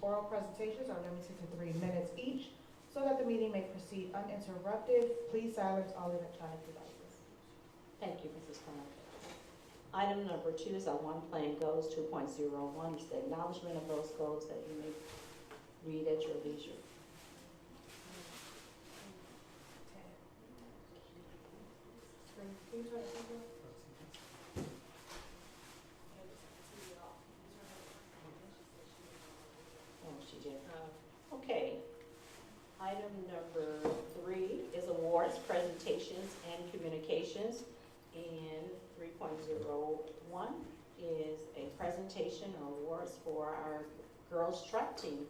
Oral presentations are limited to 3 minutes each so that the meeting may proceed uninterrupted. Please silence all electronic devices. Thank you, Mrs. Carter. Item number 2 is our One Plan Goals 2.01. It's the acknowledgement of those goals that you may read at your leisure. Oh, she did. Okay. Item number 3 is awards, presentations, and communications. And 3.01 is a presentation or awards for our girls track team.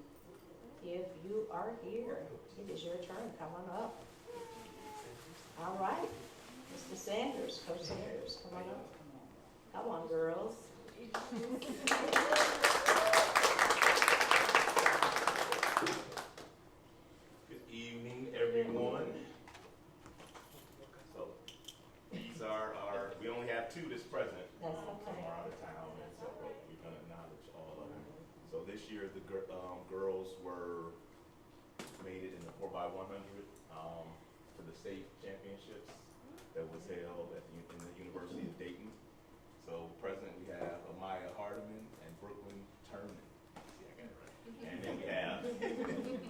If you are here, it is your turn. Come on up. All right. Mr. Sanders, Coach Sanders, come on up. Come on, girls. Good evening, everyone. So these are we only have 2 that's present. That's Some okay. are out of town, and so we're going to acknowledge all of them. So this year, the girls made it in the 4x100 for the state championships that was held in the University of Dayton. So present we have Amaya Hardiman and Brooklyn Turner. See, I got it right. And then we have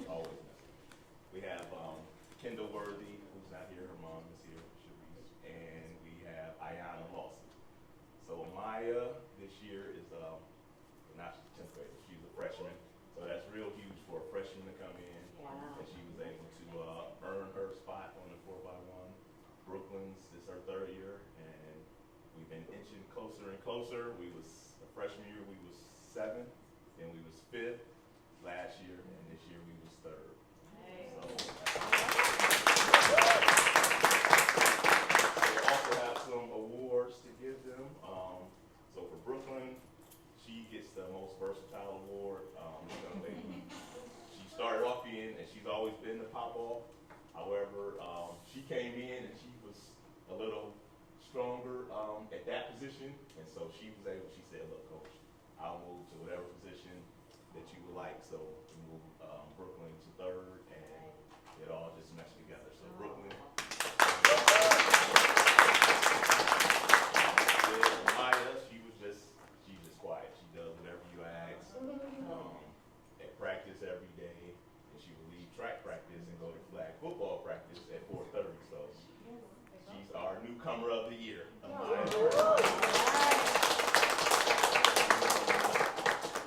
always we have Kendall Worthy, who's not here. Her mom is here, Cherise, and we have Ayana Lawson. So Amaya this year is not 10th grade. She's a freshman. So that's real huge for a freshman to come in. Wow. And she was able to earn her spot on the 4x1. Brooklyn's is her 3rd year, and we've been inching closer and closer. We was the freshman year we was 7th, then we was 5th last year, and this year we was 3rd. Hey. So we'll also have some awards to give them. So for Brooklyn, she gets the most versatile award. This young lady, she started off in, and she's always been the pop-off. However, she came in and she was a little stronger at that position, and so she was able. She said, "Look, coach, I'll move to whatever position that you would like." So we moved Brooklyn to 3rd, and it all just meshed together. So Brooklyn. Maya, she's just quiet. She does whatever you ask. At practice every day, and she will leave track practice and go to flag football practice at 4:30. So she's our newcomer of the year.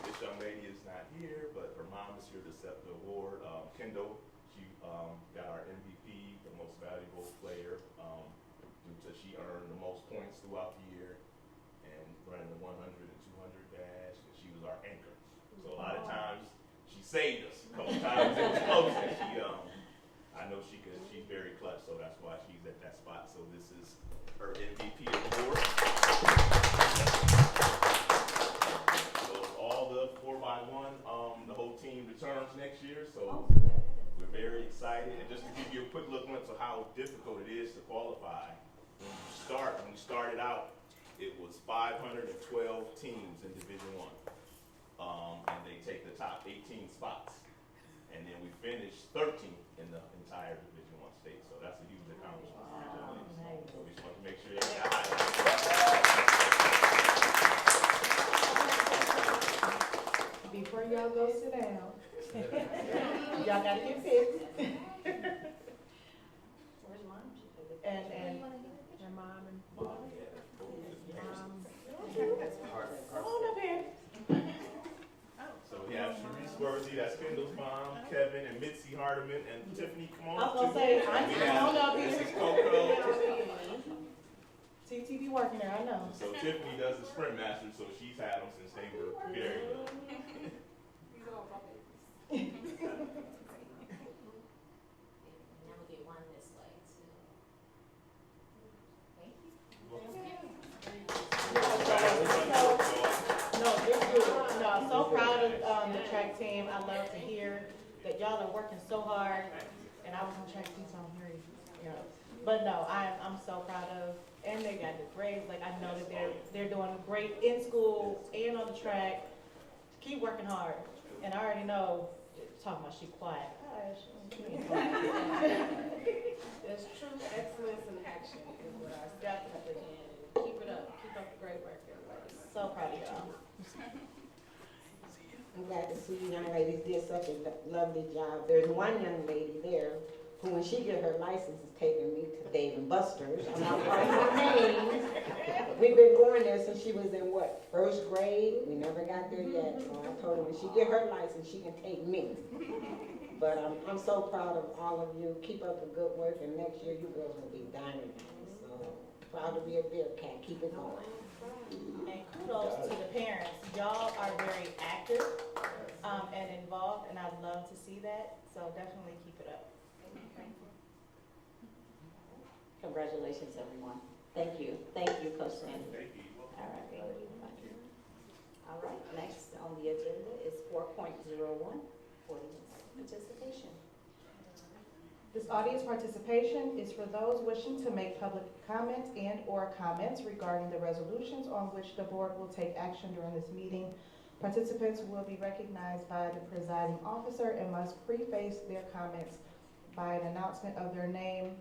This young lady is not here, but her mom is here to accept the award. Kendall, she got our MVP, the most valuable player, due to she earned the most points throughout the year and running the 100 and 200 dash, and she was our anchor. So a lot of times she saved us. A couple times it was close, and I know she's very clutch, so that's why she's at that spot. So this is her MVP award. So all the 4x1, the whole team returns next year, so we're very excited. And just to give you a quick look into how difficult it is to qualify, when you started out, it was 512 teams in Division I, and they take the top 18 spots, and then we finished 13th in the entire Division I state. So that's a huge accomplishment for each of us. So we just want to make sure that got highlighted. Before y'all go sit down, y'all gotta get fit. Where's mom? And your mom and mom. Come on up here. So we have Cherise Worthy, that's Kendall's mom, Kevin and Mitzi Hardiman, and Tiffany, come on I up was too. gonna say, And we come on have up here. Mrs. Coco. TT be working there, I know. So Tiffany does the sprint master, so she's had them since they were very little. Now we get one this way too. Thank you. No, it's good. No, I'm so proud of the track team. I love to hear that y'all are working so hard. And I was on track team, so I'm very, you know. But no, I'm so proud of, and they got the grades. Like I know that they're doing great in school and on the track. Keep working hard. And I already know, talking about she quiet. Hush, she ain't quiet. There's true excellence in action is what I say. Definitely. And keep it up. Keep up the great work, everybody. So proud of y'all. I'm glad to see you young ladies did such a lovely job. There's one young lady there who, when she get her license, is taking me to Dave and Buster's. I'm not calling her name. We've been going there since she was in what, first grade? We never got there yet. So I told her when she get her license, she can take me. But I'm so proud of all of you. Keep up the good work, and next year you girls will be dynamite. So proud to be a Bearcat. Keep it going. And kudos to the parents. Y'all are very active and involved, and I'd love to see that. So definitely keep it up. Congratulations, everyone. Thank you. Thank you, Coach Sandy. Thank you. All right. All right, next on the agenda is 4.01, audience participation. This audience participation is for those wishing to make public comments and/or comments regarding the resolutions on which the board will take action during this meeting. Participants will be recognized by the presiding officer and must preface their comments by an announcement of their name,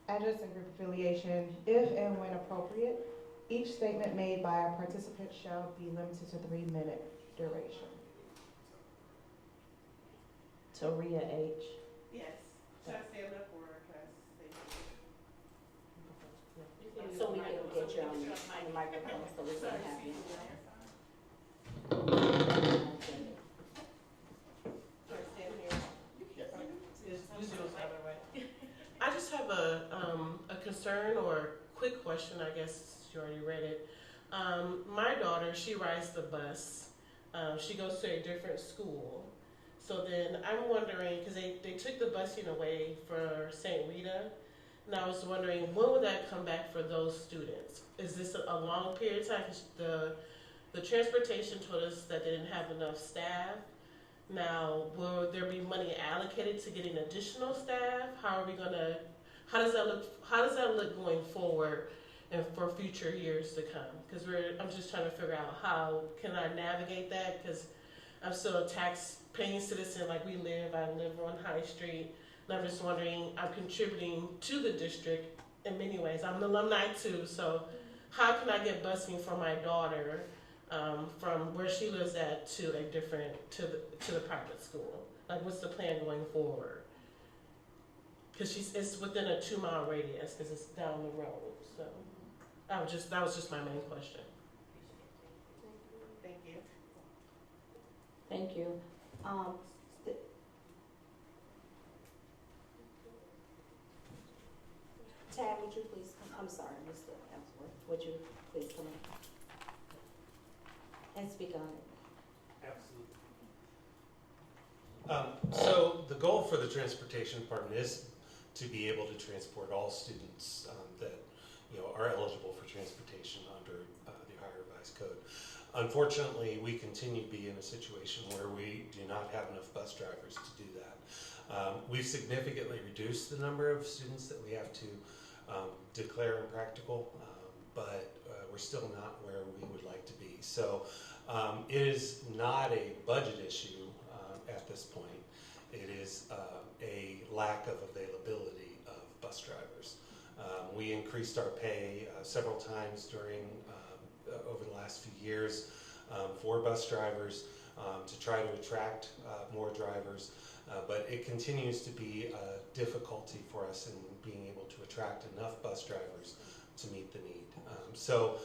address, and group affiliation, if and when appropriate. Each statement made by a participant shall be limited to 3-minute duration. Taria H. Yes. Should I stand up or can I stay? So we can get you on the microphone so we can have you. I just have a concern or quick question. I guess you already read it. My daughter, she rides the bus. She goes to a different school. So then I'm wondering, because they took the busing away for St. Rita, and I was wondering, when will that come back for those students? Is this a long period of time? 'Cause the transportation told us that they didn't have enough staff. Now, will there be money allocated to getting additional staff? How does that look going forward and for future years to come? Because I'm just trying to figure out how can I navigate that, because I'm still a tax-paying citizen like I live on High Street, and I'm just wondering, I'm contributing to the district in many ways. I'm an alumni too, so how can I get busing for my daughter from where she lives at to a different, to the private school? Like, what's the plan going forward? Because it's within a 2-mile radius, because it's down the road. So that was just my main question. Thank you. Thank you. Tab, would you please come? I'm sorry, Mr. Ellsworth. Would you please come in and speak on it? Absolutely. So the goal for the transportation department is to be able to transport all students that are eligible for transportation under the Ohio Revised Code. Unfortunately, we continue to be in a situation where we do not have enough bus drivers to do that. We've significantly reduced the number of students that we have to declare impractical, but we're still not where we would like to be. So it is not a budget issue at this point. It is a lack of availability of bus drivers. We increased our pay several times over the last few years for bus drivers to try to attract more drivers, but it continues to be a difficulty for us in being able to attract enough bus drivers to meet the need. So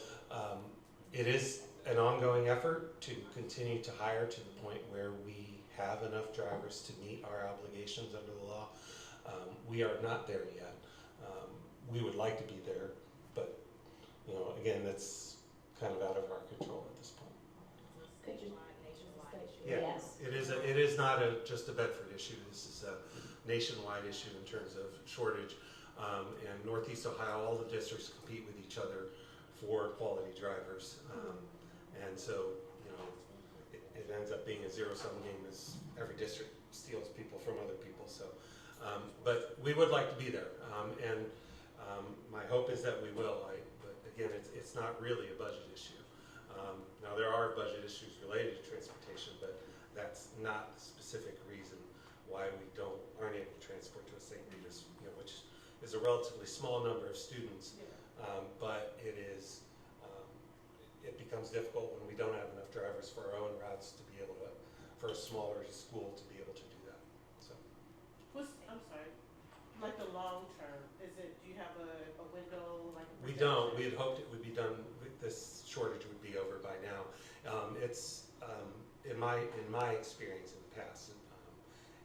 it is an ongoing effort to continue to hire to the point where we have enough drivers to meet our obligations under the law. We are not there yet. We would like to be there, but again, that's kind of out of our control at this point. Could you? Yeah, Yes. it is not just a Bedford issue. This is a nationwide issue in terms of shortage. And Northeast Ohio, all the districts compete with each other for quality drivers. And so, it ends up being a zero-sum game as every district steals people from other people. So, but we would like to be there. And my hope is that we will. But again, it's not really a budget issue. Now, there are budget issues related to transportation, but that's not the specific reason why we aren't able to transport to a St. Rita's, which is a relatively small number of students, but it becomes difficult when we don't have enough drivers for our own routes to be able to, for a smaller school to be able to do that. So, I'm sorry, like the long term, do you have a window, like a we projection? don't. We had hoped it would be done. This shortage would be over by now. It's in my experience in the past.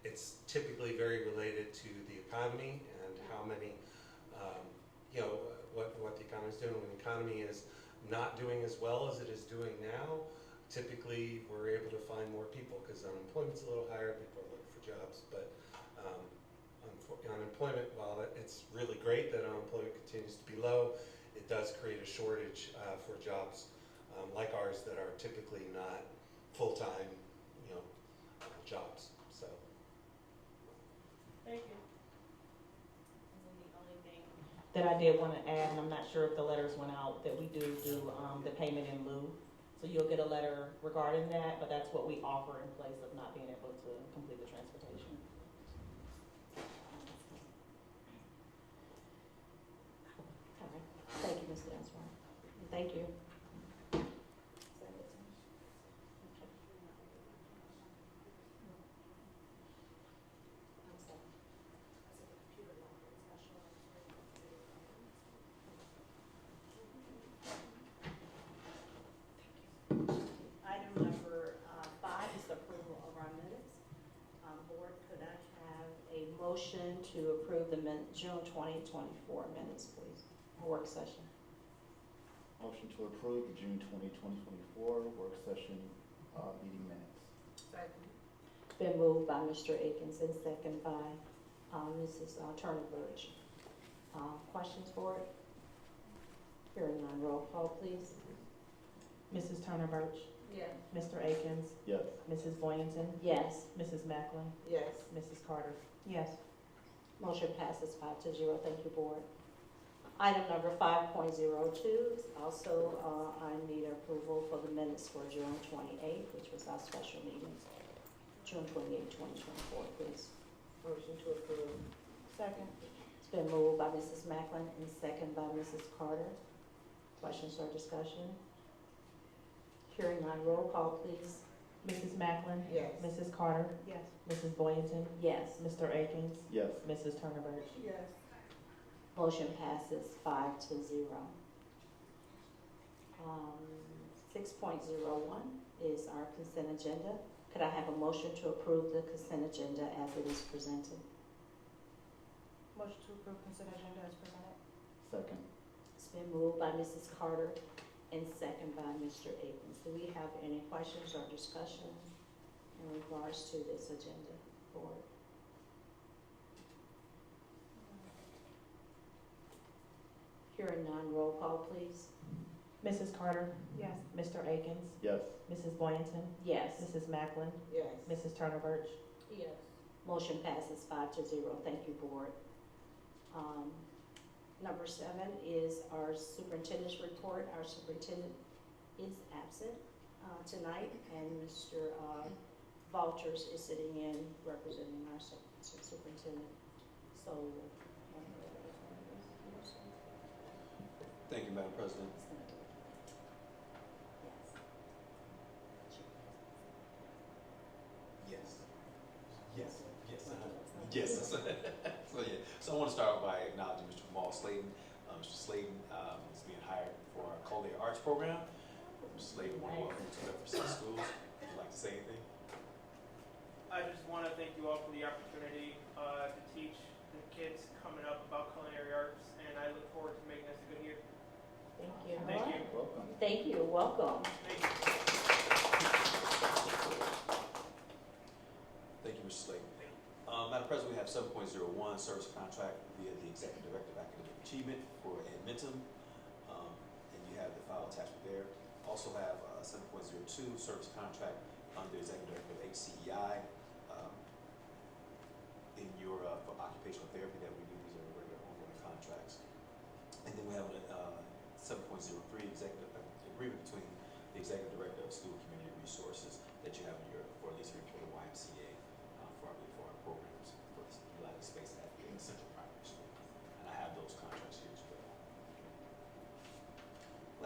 It's typically very related to the economy and how many, what the economy is doing. When the economy is not doing as well as it is doing now, typically we're able to find more people because unemployment's a little higher. People are looking for jobs, but unemployment, while it's really great that unemployment continues to be low, it does create a shortage for jobs like ours that are typically not full-time, jobs. So. Thank you. And then the only thing That I did want to add, and I'm not sure if the letters went out, that we do the payment in lieu. So you'll get a letter regarding that, but that's what we offer in place of not being able to complete the transportation. All right. Thank you, Ms. Densmore. Thank you. Item number 5 is the approval of our minutes. Board, could I have a motion to approve the June 2024 minutes, please? Work session. Motion to approve the June 2024 work session meeting minutes. Second. It's been moved by Mr. Akins and second by Mrs. Turner Birch. Questions for it? Hearing none, roll call, please. Mrs. Turner Birch, Yes. Mr. Akins, Yes. Mrs. Boynton, Yes. Mrs. Macklin, Yes. Mrs. Carter. Yes. Motion passes 5-0. Thank you, Board. Item number 5.02 is also, I need approval for the minutes for June 28th, which was our special meeting. June 28th, 2024, please. Motion to approve. Second. It's been moved by Mrs. Macklin and second by Mrs. Carter. Questions or discussion? Hearing none, roll call, please. Mrs. Macklin, Yes. Mrs. Carter, Yes. Mrs. Boynton, Yes. Mr. Akins, Yes. Mrs. Turner Birch. Yes. Motion passes 5-0. 6.01 is our consent agenda. Could I have a motion to approve the consent agenda as it is presented? Motion to approve consent agenda as presented. Second. It's been moved by Mrs. Carter and second by Mr. Akins. Do we have any questions or discussion in regards to this agenda, Board? Hearing none, roll call, please. Mrs. Carter, Yes. Mr. Akins, Yes. Mrs. Boynton, Yes. Mrs. Macklin, Yes. Mrs. Turner Birch. Yes. Motion passes 5-0. Thank you, Board. Number 7 is our superintendent's report. Our superintendent is absent tonight, and Mr. Valters is sitting in representing our superintendent. So, Thank you, Madam President. Yes. Yes. Yes. So I want to start off by acknowledging Mr. Jamal Slayton. Mr. Slayton is being hired for our culinary arts program. Mr. Slayton, want to welcome you to Bedford City Schools. Would you like to say anything? I just want to thank you all for the opportunity to teach the kids coming up about culinary arts, and I look forward to making this a good year. thank you. Thank you. Welcome. Thank you. Welcome. Thank you. Thank you, Mr. Slayton. Madam President, we have 7.01 service contract via the Executive Director of Academic Achievement for Edmonton, and you have the file attachment there. Also have 7.02 service contract under the Executive Director of HCEI in your for occupational therapy that we do. These are regular ongoing contracts. And then we have a 7.03 executive agreement between the the Executive Director of School Community Resources that you have in your, for at least for the YMCA, for our programs, for the utilizing space at the Central Primary School. And I have those contracts here as well.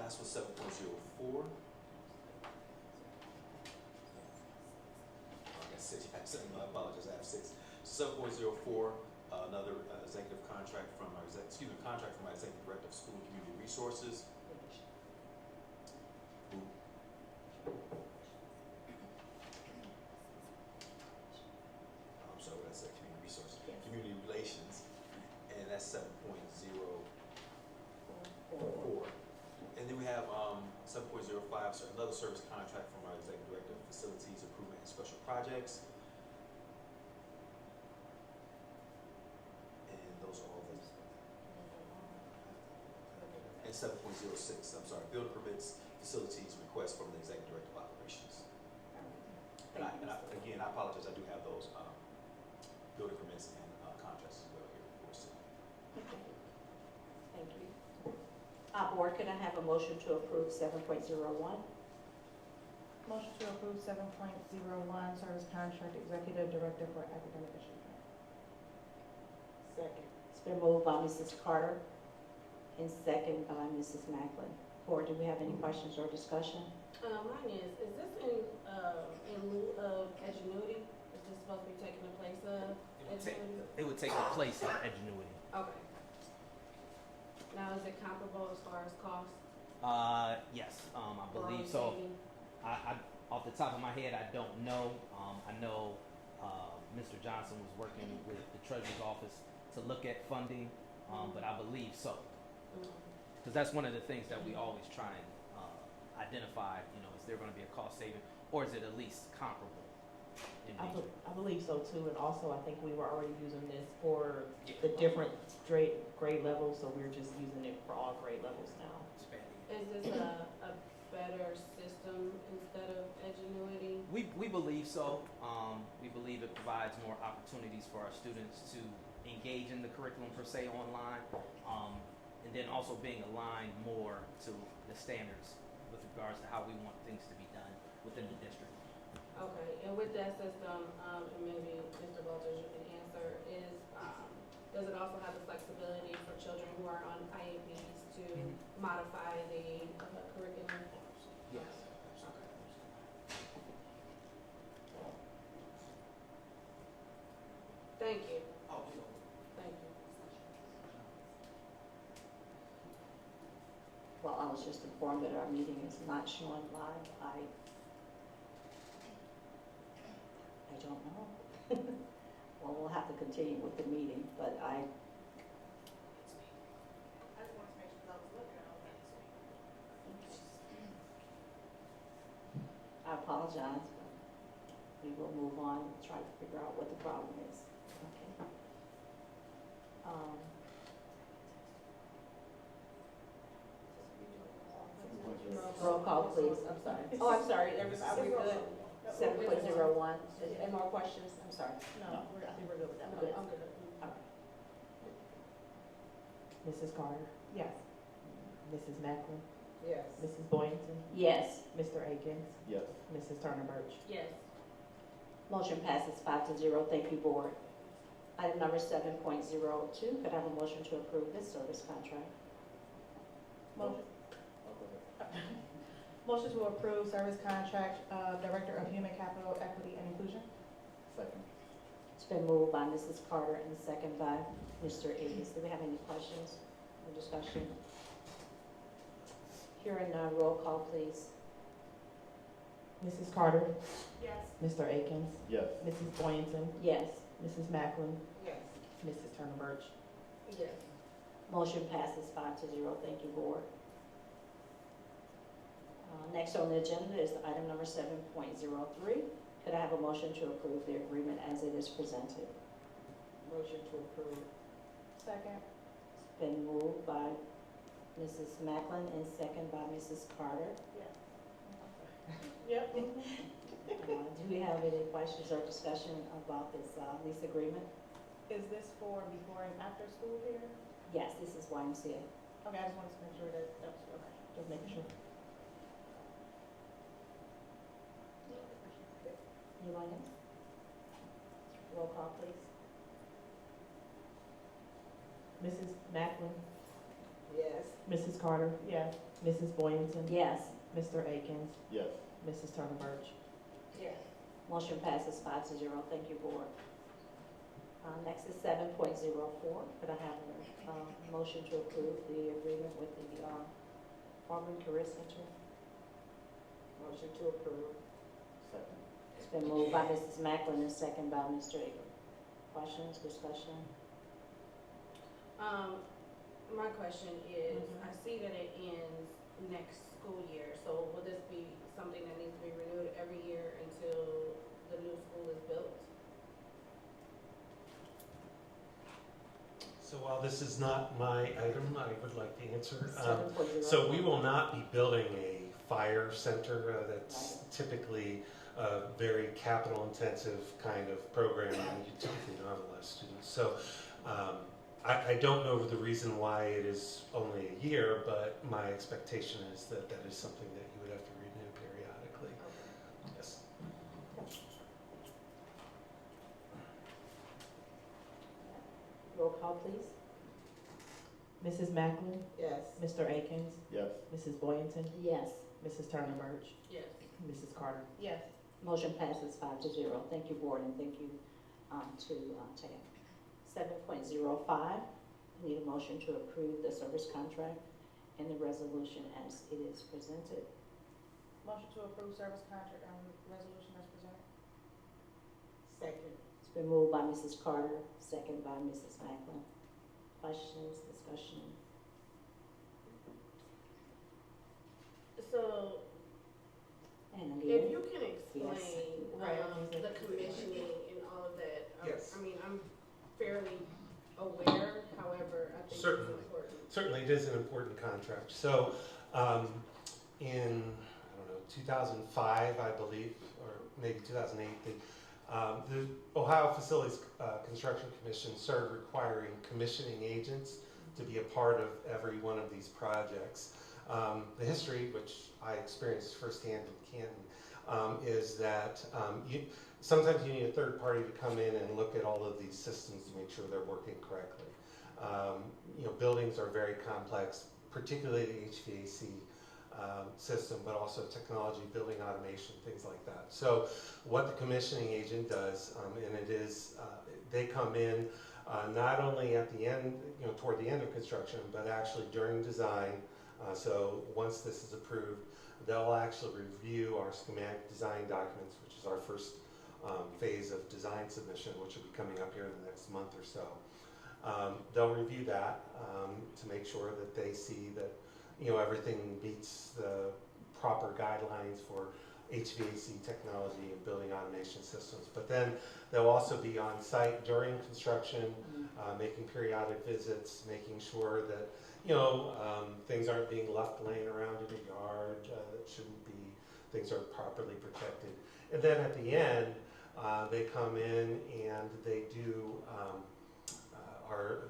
Last one, 7.04. I got 6, I apologize, I have 6. 7.04, another executive contract from our contract from our Executive Director of School and Community Resources. I'm sorry, what did I say? Community Resources, Yes. Community Relations, and that's 7.04. And then we have 7.05, so another service contract from our Executive Director of Facilities Improvement and Special Projects. And those are all those. And 7.06, I'm sorry, building permits, facilities requests from the Executive Director of Operations. And again, I apologize, I do have those building permits and contracts as well here for us. Okay. Thank you. Board, could I have a motion to approve 7.01? Motion to approve 7.01, service contract, executive director for academic achievement. Second. It's been moved by Mrs. Carter and second by Mrs. Macklin. Board, do we have any questions or discussion? Mine is this in lieu of Edgenuity? Is this supposed to be taking the place of Edgenuity? It would take the place of Edgenuity. Okay. Now, is it comparable as far as cost? Yes, I or believe so. saving? I off the top of my head, I don't know. I know Mr. Johnson was working with the Treasurer's Office to look at funding, but I believe so. Because that's one of the things that we always try and identify, you know, is there going to be a cost saving or is it at least comparable in nature? I believe so too, and also I think we were already using this for Yeah. the different grade levels, so we're just using it for all grade levels now. Is this a better system instead of Edgenuity? We believe so. We believe it provides more opportunities for our students to engage in the curriculum per se online, and then also being aligned more to the standards with regards to how we want things to be done within the district. Okay, and with that system, and maybe Mr. Walters, you can answer, does it also have the flexibility for children who are on IEPs to modify the curriculum? Yes. Thank you. Thank you. Well, I was just informed that our meeting is not showing live. I don't know. Well, we'll have to continue with the meeting, but I just wanted to make sure I was looking at all that. apologize, but we will move on and try to figure out what the problem is. Okay. Roll call, please. I'm sorry. Oh, I'm sorry. Are we good? 7.01. Any more questions? I'm sorry. No, I think we're good with that. Good. I'm good. All right. Mrs. Carter, Yes. Mrs. Macklin, Yes. Mrs. Boynton, Yes. Mr. Akins, Yes. Mrs. Turner Birch. Yes. Motion passes 5-0. Thank you, board. Item number 7.02. Could I have a motion to approve this service contract? Motion. Oh, go ahead. Motion to approve service contract, Director of Human Capital, Equity, and Inclusion. Second. It's been moved by Mrs. Carter and second by Mr. Akins. Do we have any questions or discussion? Hearing none, roll call, please. Mrs. Carter, Yes. Mr. Akins, Yes. Mrs. Boynton, Yes. Mrs. Macklin, Yes. Mrs. Turner Birch. Yes. Motion passes 5-0. Thank you, board. Next on the agenda is item number 7.03. Could I have a motion to approve the agreement as it is presented? Motion to approve. Second. It's been moved by Mrs. Macklin and second by Mrs. Carter. Yep. Do we have any questions or discussion about this lease agreement? Is this for before and after school period? Yes, this is YMCA. Okay, I just wanted to make sure that was, okay, just making sure. Anyone else? Roll call, please. Mrs. Macklin, Yes. Mrs. Carter, Yes. Mrs. Boynton, Yes. Mr. Akins, Yes. Mrs. Turner Birch. Yes. Motion passes 5-0. Thank you, board. Next is 7.04. Could I have a motion to approve the agreement with the Auburn Career Center? Motion to approve. Second. It's been moved by Mrs. Macklin and second by Mr. Aker. Questions, discussion? My question is, I see that it ends next school year, so will this be something that needs to be renewed every year until the new school is built? So while this is not my item, I would like to answer. 7.04. So we will not be building a fire center. That's typically a very capital intensive kind of program, and you typically don't have a lot of students. So I don't know the reason why it is only a year, but my expectation is that that is something that you would have to renew periodically. Yes. Roll call, please. Mrs. Macklin, Yes. Mr. Akins, Yes. Mrs. Boynton, Yes. Mrs. Turner Birch, Yes. Mrs. Carter. Yes. Motion passes 5-0. Thank you, board, and thank you to Tab. 7.05, need a motion to approve the service contract and the resolution as it is presented. Motion to approve service contract and resolution as presented. Second. It's been moved by Mrs. Carter, second by Mrs. Macklin. Questions, discussion? So, And if again, you can explain, Yes. the commissioning and all of that. Yes. I mean, I'm fairly aware, however, I think Certainly. it's important. Certainly, it is an important contract. So, in, I don't know, 2005, I believe, or maybe 2008, the Ohio Facilities Construction Commission started requiring commissioning agents to be a part of every one of these projects. The history, which I experienced firsthand in Canton, is that sometimes you need a third party to come in and look at all of these systems to make sure they're working correctly. Buildings are very complex, particularly the HVAC system, but also technology, building automation, things like that. So what the commissioning agent does, and it is, they come in not only at the end, toward the end of construction, but actually during design. So once this is approved, they'll actually review our schematic design documents, which is our first phase of design submission, which will be coming up here in the next month or so. They'll review that to make sure that they see that everything meets the proper guidelines for HVAC technology and building automation systems. But then they'll also be on site during construction, making periodic visits, making sure that things aren't being left laying around in the yard that shouldn't be. Things are properly protected. And then at the end, they come in and they do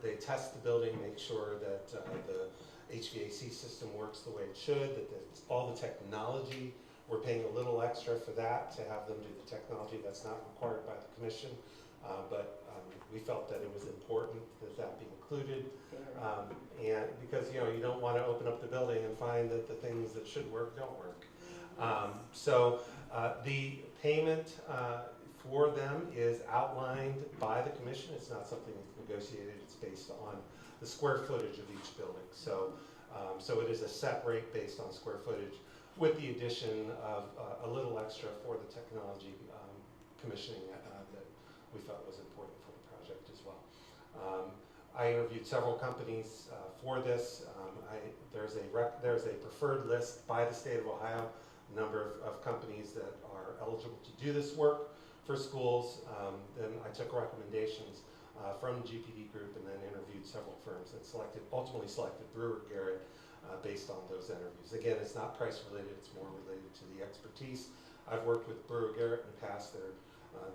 they test the building, make sure that the HVAC system works the way it should, that all the technology, we're paying a little extra for that to have them do the technology. That's not required by the commission, but we felt that it was important that be included. And because you don't want to open up the building and find that the things that should work don't work. So the payment for them is outlined by the commission. It's not something that's negotiated. It's based on the square footage of each building. So it is a set rate based on square footage, with the addition of a little extra for the technology commissioning that we felt was important for the project as well. I interviewed several companies for this. There's a preferred list by the state of Ohio, a number of companies that are eligible to do this work for schools. Then I took recommendations from the GPD group and then interviewed several firms that ultimately selected Brewer Garrett based on those interviews. Again, it's not price related, it's more related to the expertise. I've worked with Brewer Garrett in the past.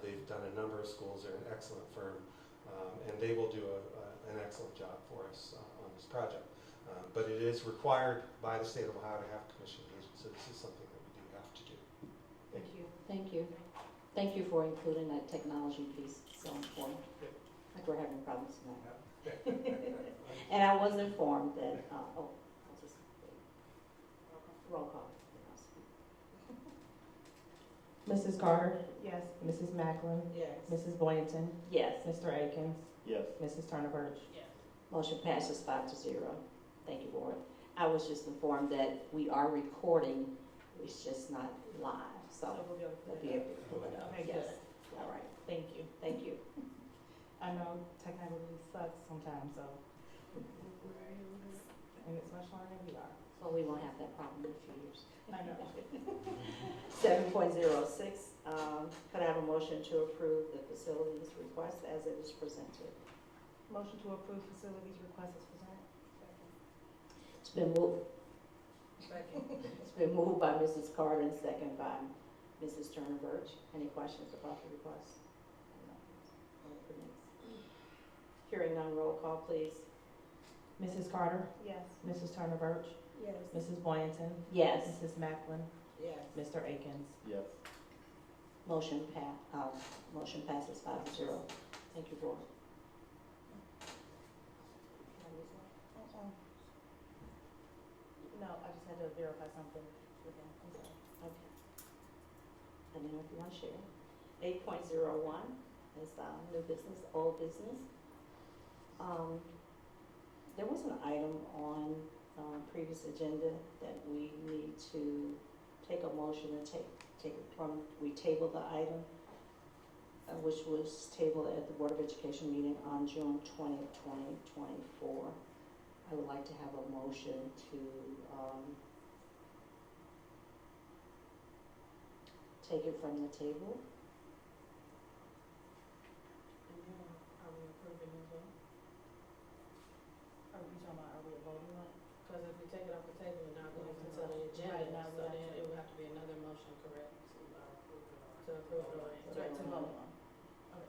They've done a number of schools. They're an excellent firm, and they will do an excellent job for us on this project. But it is required by the state of Ohio to have commissioning agents, so this is something that we do have to do. Thank you. Thank you. Thank you for including that technology piece, so important. Like we're having problems now. And I was informed that, I'll just wait. Roll call. Mrs. Carter? Yes. Mrs. Macklin? Yes. Mrs. Boynton? Yes. Mr. Akins? Yes. Mrs. Turner Birch? Motion passes 5-0. Thank you, board. I was just informed that we are recording, it's just not live, so we'll we'll be able to pull it up. Okay, Yes. good. All right, Thank you. thank you. I know technology sucks sometimes, so. And it's much longer than we are. Well, we won't have that problem in a few years. I know. 7.06, could I have a motion to approve the facilities request as it is presented? Motion to approve facilities request is presented. It's been moved. It's been moved by Mrs. Carter and second by Mrs. Turner Birch. Any questions about the request? Hearing none, roll call, please. Mrs. Carter? Yes. Mrs. Turner Birch? Yes. Mrs. Boynton? Yes. Mrs. Macklin? Yes. Mr. Akins? Yes. Motion passes 5-0. Thank you, board. No, I just had to verify something with him. I'm sorry. Okay. Let me know if you want to share. 8.01 is new business, old business. There was an item on previous agenda that we need to take a motion and take it from, we tabled the item, which was tabled at the Board of Education meeting on June 20th, 2024. I would like to have a motion to take it from the table. Are we approving as well? Are we talking about, are we voting on it? Because if we take it off the table and not go into the Right, agenda, now so we have then to- it would have to be another motion, correct? To approve it or Right, to vote on.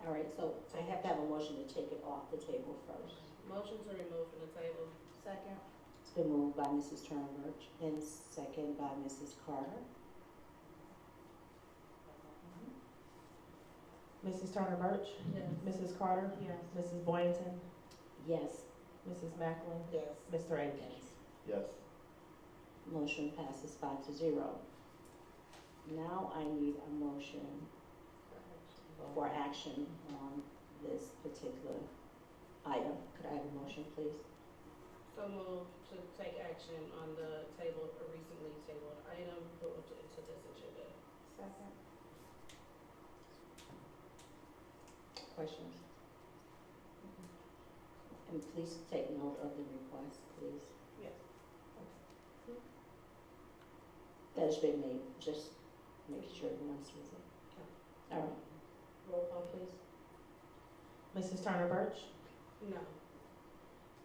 All right, so I have to have a motion to take it off the table first. Motion to remove from the table. Second. It's been moved by Mrs. Turner Birch and second by Mrs. Carter. Mrs. Turner Birch? Yes. Mrs. Carter? Yes. Mrs. Boynton? Yes, Mrs. Macklin? Yes. Mr. Akins? Yes. motion passes 5-0. Now I need a motion for action on this particular item. Could I have a motion, please? So moved to take action on the table, a recently tabled item, moved into this agenda. Second. Questions? And please take note of the request, please. Yes. That has been made, just making sure everyone sees it. All right. Roll call, please. Mrs. Turner Birch? No.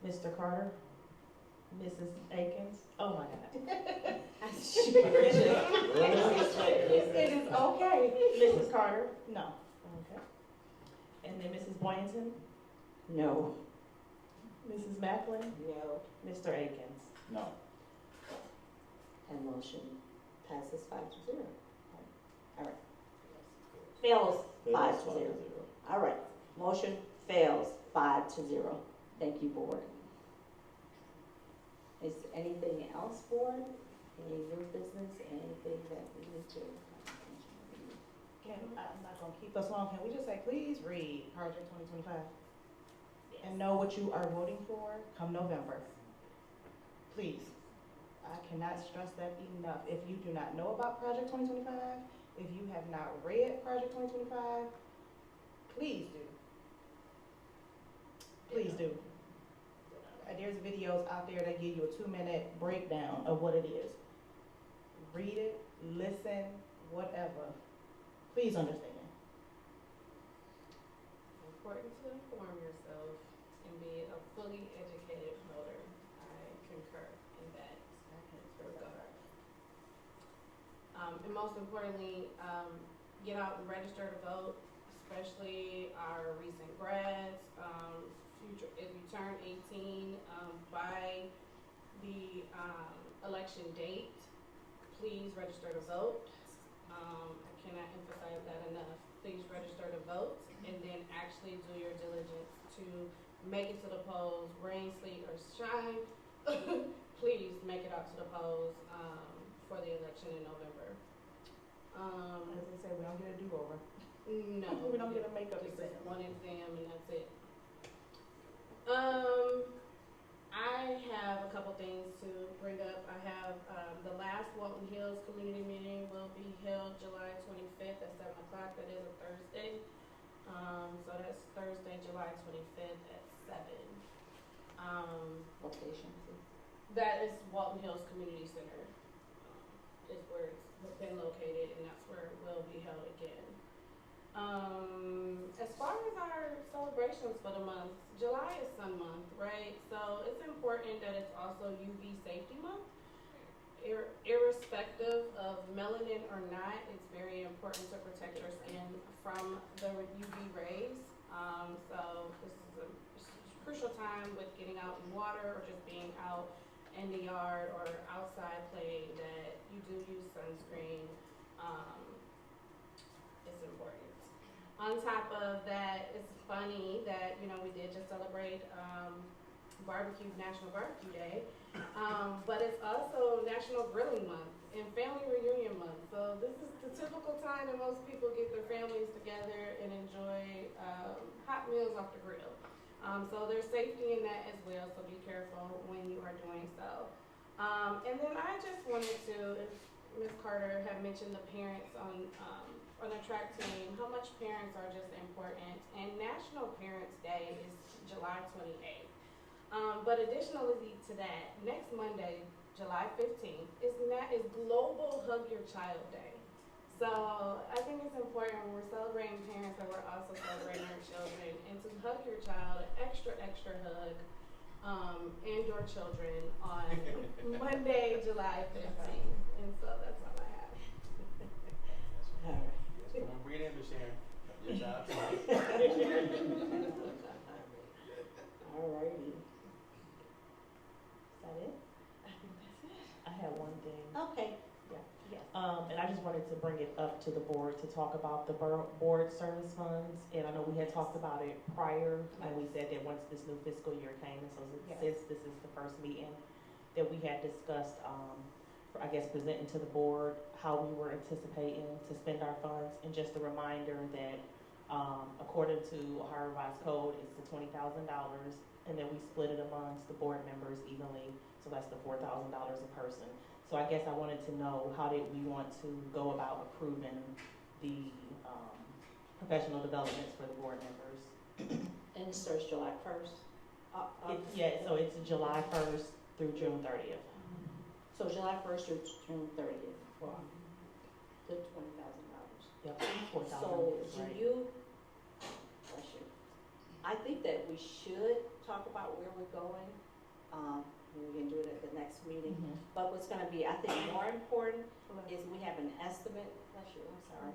Mr. Carter? Mrs. Akins? Oh my God. It is okay. Mrs. Carter? No. Okay. And then Mrs. Boynton? No. Mrs. Macklin? No. Mr. Akins? No. And motion passes 5-0. All right. Fails 5-0. All right. Motion fails 5-0. Thank you, board. Is anything else, board? Any new business, anything that we need to? I'm not gonna keep us long. Can we just say, please read Project 2025? And know what you are voting for come November. Please. I cannot stress that enough. If you do not know about Project 2025, if you have not read Project 2025, please do. Please do. There's videos out there that give you a 2-minute breakdown of what it is. Read it, listen, whatever. Please understand. Important to inform yourself and be a fully educated voter. I concur in that regard. And most importantly, get out and register to vote, especially our recent grads. Future, if you turn 18 by the election date, please register to vote. I cannot emphasize that enough. please register to vote, and then actually do your diligence to make it to the polls, rain, sleet, or shine. Please make it out to the polls for the election in November. As they say, we don't get a do-over. No. We don't get a makeup Just exam. one exam and that's it. I have a couple things to bring up. I have the last Walton Hills community meeting will be held July 25th at 7 o'clock. That is a Thursday. So that's Thursday, July 25th at 7. Location, please. That is Walton Hills Community Center. Is where it's been located, and that's where it will be held again. As far as our celebrations for the month, July is Sun Month, right? So it's important that it's also UV Safety Month. Irrespective of melanin or not, it's very important to protect your skin from the UV rays. So this is a crucial time with getting out in water or just being out in the yard or outside playing that you do use sunscreen. It's important. On top of that, it's funny that, you know, we did just celebrate National Barbecue Day, but it's also National Grilling Month and Family Reunion Month. So this is the typical time that most people get their families together and enjoy hot meals off the grill. So there's safety in that as well, so be careful when you are doing so. And then I just wanted to, Ms. Carter had mentioned the parents on the track team, how much parents are just important. And National Parents Day is July 28th. But additionally to that, next Monday, July 15th, is Global Hug Your Child Day. So I think it's important when we're celebrating parents that we're also celebrating our children, and to hug your child, extra hug, and your children on Monday, July 15th. And so that's all I have. All right. Come on, bring it in, Ms. Sharon. Your job. All righty. Is that it? I think that's it. I have one thing. Okay. Yes. And I just wanted to bring it up to the board to talk about the board service funds. And I know we had talked about it prior, and we said that once this new fiscal year came, and so since this is the first meeting, that we had discussed, I guess, presenting to the board how we were anticipating to spend our funds. And just a reminder that according to Ohio Revised Code, it's the $20,000, and then we split it amongst the board members evenly, so that's the $4,000 a person. So I guess I wanted to know, how did we want to go about approving the professional developments for the board members? And it starts July 1st? So it's July 1st through June 30th. So July 1st through June 30th for the $20,000. Yep, 4,000. So right. bless you. I think that we should talk about where we're going. We can do it at the next meeting. Mhm. But what's going to be, I think, more important is we have an estimate, bless you, I'm sorry,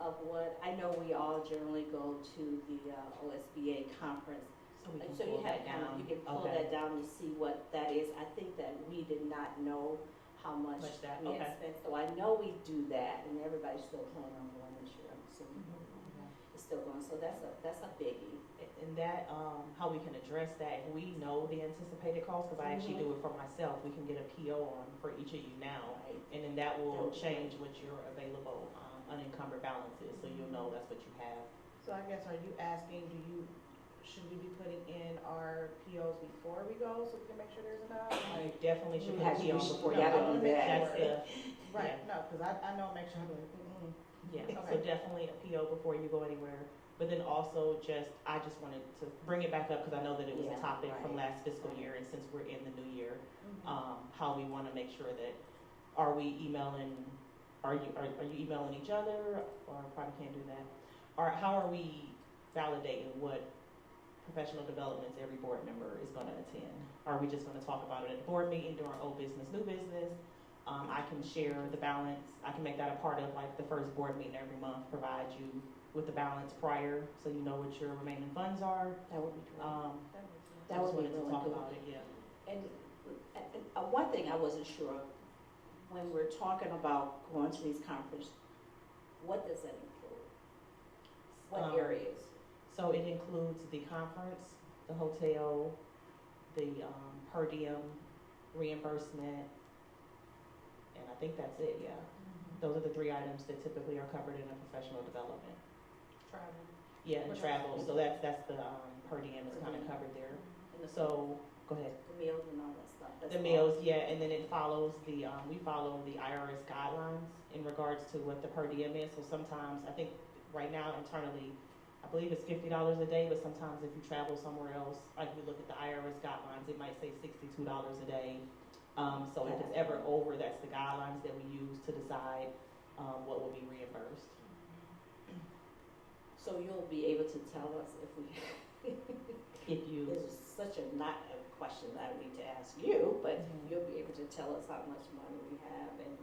of what, I know we all generally go to the OSBA conference. So we can So pull you that have kind of, down. you can pull Okay. that down and see what that is. I think that we did not know how much Much that- we had okay. spent. So I know we do that, and everybody's still planning on going this year, I'm assuming. It's still going, so that's a biggie. And that, how we can address that, if we know the anticipated cost, because I actually do it for myself, we can get a PO on for each of you now. Right. And then that will change what your available unencumbered balance is, so you'll know that's what you have. So I guess, are you asking, should we be putting in our POs before we go so we can make sure there's enough? You definitely should You have a have- PO you before should- you gotta go. do that. That's the, Right, no, because I know, make sure I'm like, yeah, so Okay. definitely a PO before you go anywhere. But then also I just wanted to bring it back up because I know that it was a Yeah, topic from right. last fiscal year, and since we're in the new year, how we want to make sure that, are you emailing each other, or probably can't do that? Or how are we validating what professional developments every board member is going to attend? Are we just going to talk about it at the board meeting during old business, new business? I can share the balance. I can make that a part of like the first board meeting every month, provide you with the balance prior, so you know what your remaining funds are. That would be great. That would be wanted to really talk good. about it, yeah. And one thing I wasn't sure of, when we're talking about going to these conferences, what does that include? What areas? So it includes the conference, the hotel, the per diem reimbursement, and I think that's it, yeah. Those are the 3 items that typically are covered in a professional development. Travel. Yeah, and Which travel, is- so that's the per diem is kind of covered there. And the, So, go ahead. the meals and all that stuff? That's The all. meals, yeah, and then it follows we follow the IRS guidelines in regards to what the per diem is. So sometimes, I think right now internally, I believe it's $50 a day, but sometimes if you travel somewhere else, like we look at the IRS guidelines, it might say $62 a day. So if it's ever over, that's the guidelines that we use to decide what will be reimbursed. So you'll be able to tell us if we, If you, this is such a, not a question that I need to ask you, but Mhm. you'll be able to tell us how much money we have and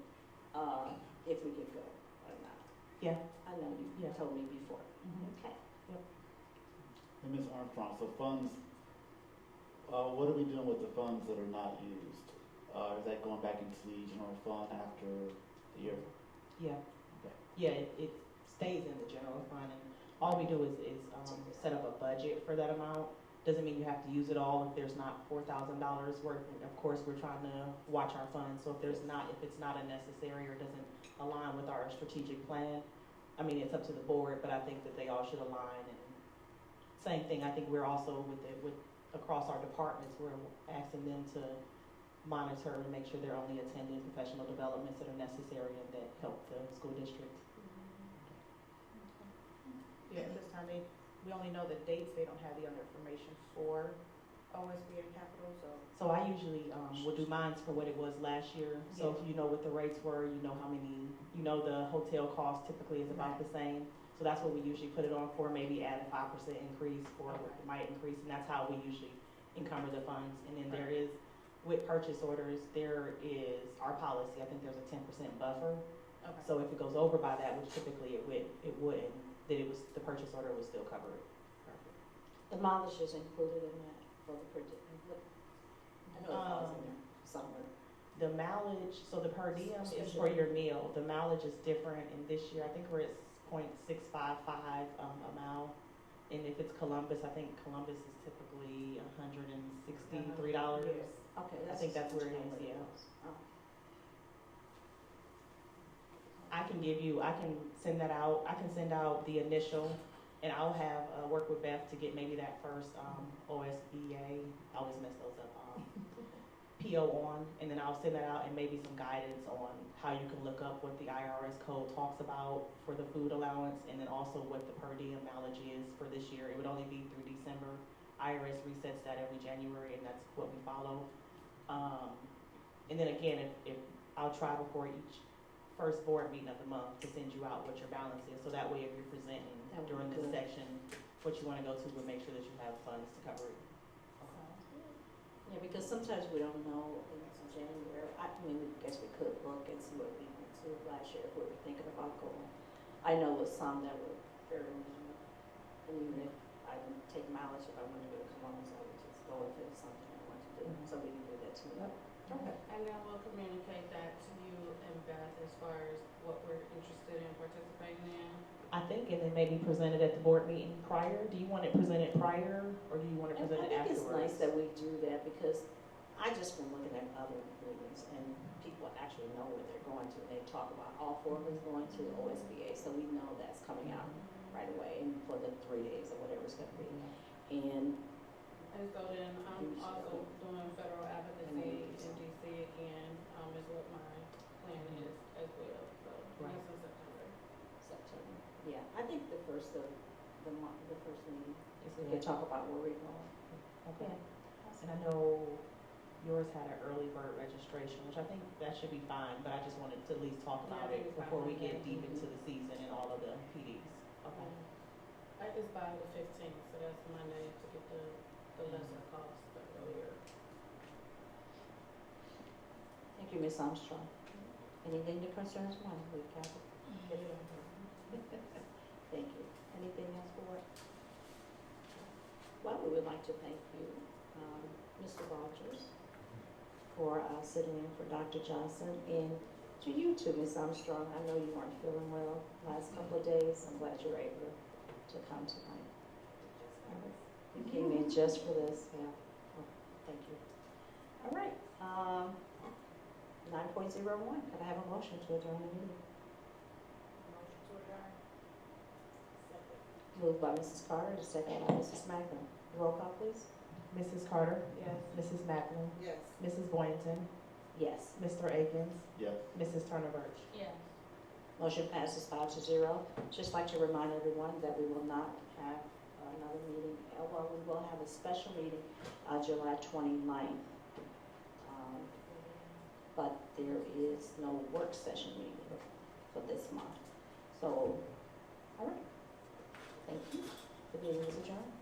if we can go or not. Yeah. I know you Yeah. told me before. Mhm. Okay. And Ms. Armstrong, so funds, what are we doing with the funds that are not used? Is that going back into the general fund after the year? yeah, Okay. yeah, it stays in the general fund, and all we do is set up a budget for that amount. Doesn't mean you have to use it all if there's not $4,000 worth. Of course, we're trying to watch our funds, so if it's not a necessary or doesn't align with our strategic plan, I mean, it's up to the board, but I think that they all should align. And same thing, I think we're also with across our departments, we're asking them to monitor and make sure they're only attending professional developments that are necessary and that help the school district. Yeah, at this time, we only know the dates, they don't have the other information for OSB and Capital, so. So I usually will do mines for what it was last year. So if you know what the rates were, you know how many, you know the hotel cost typically is about the same. So that's what we usually put it on for, maybe add a 5% increase for what it might increase, and that's how we usually encumber the funds. And then there is, with purchase orders, there is our policy, I think there's a 10% buffer. Okay. So if it goes over by that, which typically it wouldn't, then the purchase order would still cover it. The mileage is included in that for the I know it falls in there somewhere. The mileage, so the per diem is for your meal. The mileage is different, and this year, I think we're at 0.655 a mile. And if it's Columbus, I think Columbus is typically $163. Yes. Okay, I think that's where it is, yeah. Oh. I can send that out. I can send out the initial, and I'll have, work with Beth to get maybe that first, OSBA, I always mess those up, PO on, and then I'll send that out and maybe some guidance on how you can look up what the IRS code talks about for the food allowance, and then also what the per diem mileage is for this year. It would only be through December. IRS resets that every January, and that's what we follow. And then again, if I'll try before each first board meeting of the month to send you out what your balance is, so that way if you're presenting That would during be this good. section, what you wanna go to, we'll make sure that you have funds to cover it. Yeah, because sometimes we don't know in January. I mean, I guess we could look and see what we went to last year if we were thinking about going. I know with some that were very minimal. And even if I didn't take mileage, if I wanted to go to Columbus, I would just go if it was something I wanted to do. Mhm. So we can do that too. Okay. And then we'll communicate that to you and Beth as far as what we're interested in participating in. I think, and then maybe present it at the board meeting prior. Do you want it presented prior, or do you want it And presented I think afterwards? it's nice that we do that because I just been looking at other meetings and people actually know what they're going to. They talk about all 4 of us going to OSBA, so we know that's coming out right away and for the 3 days or whatever it's gonna be. And And so then I'm also doing federal advocacy in DC again, is what my plan is as well, so Right. that's in September. September, yeah, I think the first of the month, the first meeting, Is we good. can talk about where we're going. Okay. And I know yours had an early bird registration, which I think that should be fine, but I just wanted to at least talk Yeah, I about think it it's fine. before we get deep into the season and all of the PDs. Okay. It's by the 15th, so that's Monday to get the lesser cost, the earlier. Thank you, Ms. Armstrong. Anything that concerns one, we got it. Thank you. Anything else for it? Well, we would like to thank you, Mr. Rogers, for sitting in for Dr. Johnson, and to you too, Ms. Armstrong. I know you weren't feeling well last couple of days. I'm glad you were able to to come tonight. All right. You came in just for this, yeah. Oh, thank you. All right, 9.01, could I have a motion to adjourn the meeting? Motion to adjourn. Moved by Mrs. Carter, second by Mrs. Macklin. Roll call, please. Mrs. Carter? Yes. Mrs. Macklin? Yes. Mrs. Boynton? Yes. Mr. Akins? Yes. Mrs. Turner Birch? Yes. Motion passes 5-0. Just like to remind everyone that we will not have another meeting, well, we will have a special meeting July 29th. But there is no work session meeting for this month. So, all right. Thank you. The meeting is adjourned.